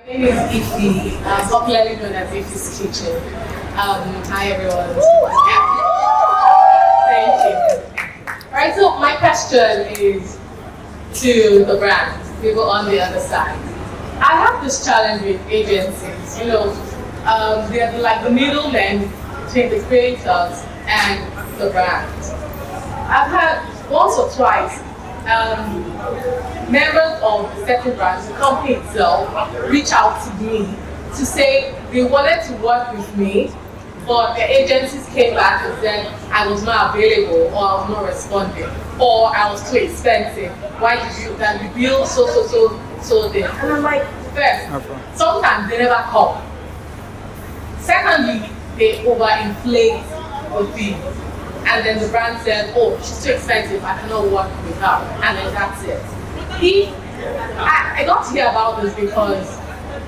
My name is Ify, popularly known as Ify's Kitchen. Hi everyone. Thank you. Alright, so my question is to the brands, people on the other side. I have this challenge with agencies, they're like the middlemen between the creators and the brands. I've had once or twice members of certain brands, the company itself, reach out to me to say they wanted to work with me, but the agencies came back and said I was not available or I was not responding or I was too expensive. Why did you then you build so this? And I'm like, first, sometimes they never come. Secondly, they overinflate the fee. And then the brand said, oh, she's too expensive, I cannot work with her. And then that's it. I got to hear about this because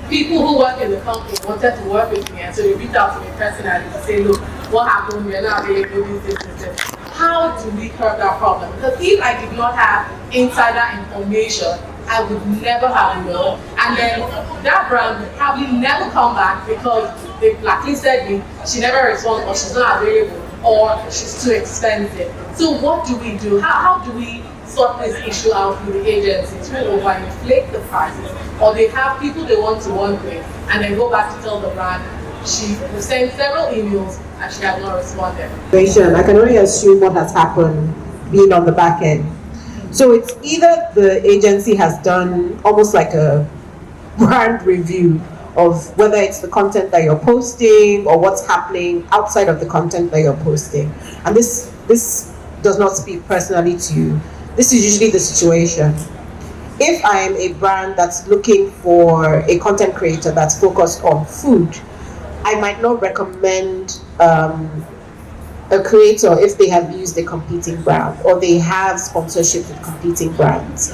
people who work in the company wanted to work with me, and so they reached out to me personally to say, look, what happened? We're not available, this. How do we curb that problem? Because if I did not have insider information, I would never have known. And then that brand would probably never come back because they blacklisted me, she never responds, or she's not available, or she's too expensive. So what do we do? How do we sort this issue out with the agencies who overinflate the prices, or they have people they want to work with and then go back to tell the brand she sent several emails and she has not responded? I can only assume what has happened being on the back end. So it's either the agency has done almost like a brand review of whether it's the content that you're posting or what's happening outside of the content that you're posting. And this does not speak personally to you. This is usually the situation. If I am a brand that's looking for a content creator that's focused on food, I might not recommend a creator if they have used a competing brand or they have sponsorship with competing brands.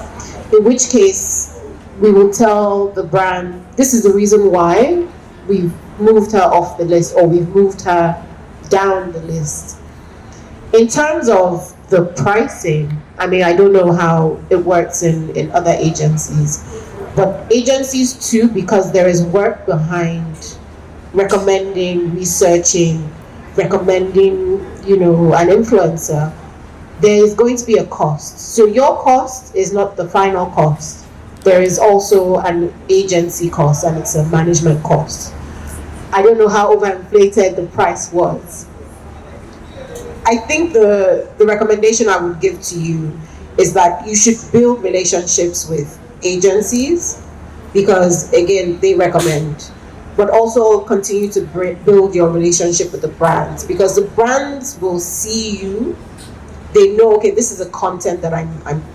In which case, we will tell the brand, this is the reason why we've moved her off the list or we've moved her down the list. In terms of the pricing, I mean, I don't know how it works in other agencies, but agencies too, because there is work behind recommending, researching, recommending, an influencer, there is going to be a cost. So your cost is not the final cost. There is also an agency cost and it's a management cost. I don't know how overinflated the price was. I think the recommendation I would give to you is that you should build relationships with agencies because, again, they recommend, but also continue to build your relationship with the brands because the brands will see you. They know, okay, this is the content that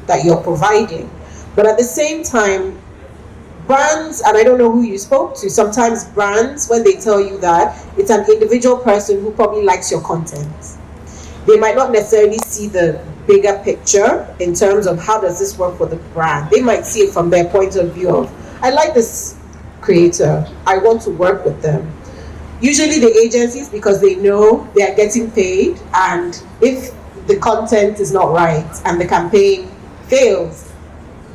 that you're providing. But at the same time, brands, and I don't know who you spoke to, sometimes brands, when they tell you that, it's an individual person who probably likes your content. They might not necessarily see the bigger picture in terms of how does this work for the brand. They might see it from their point of view of, I like this creator, I want to work with them. Usually the agencies, because they know they are getting paid, and if the content is not right and the campaign fails,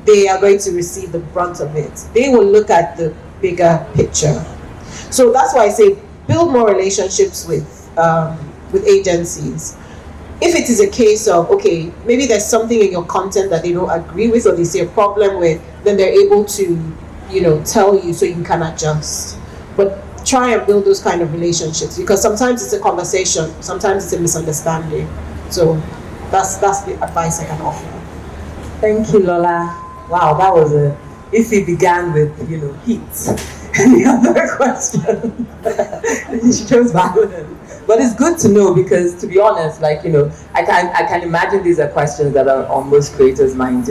they are going to receive the brunt of it. They will look at the bigger picture. So that's why I say build more relationships with agencies. If it is a case of, okay, maybe there's something in your content that they don't agree with or they see a problem with, then they're able to, tell you so you can adjust. But try and build those kind of relationships because sometimes it's a conversation, sometimes it's a misunderstanding. So that's the advice I can offer. Thank you, Lola. Wow, that was if it began with, heat. Any other question? She chose violence. But it's good to know because, to be honest, I can imagine these are questions that are on most creators' minds.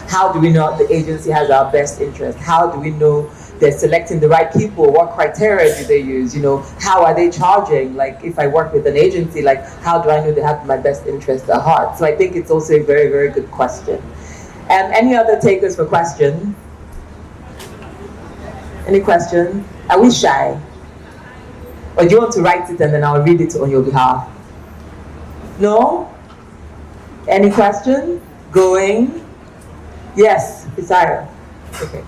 How do we know the agency has our best interest? How do we know they're selecting the right people? What criteria do they use? How are they charging? If I work with an agency, how do I know they have my best interest at heart? So I think it's also a very, very good question. Any other takers for questions? Any questions? Are we shy? Or do you want to write it and then I'll read it on your behalf? No? Any questions? Going? Yes, Isaiah. Okay.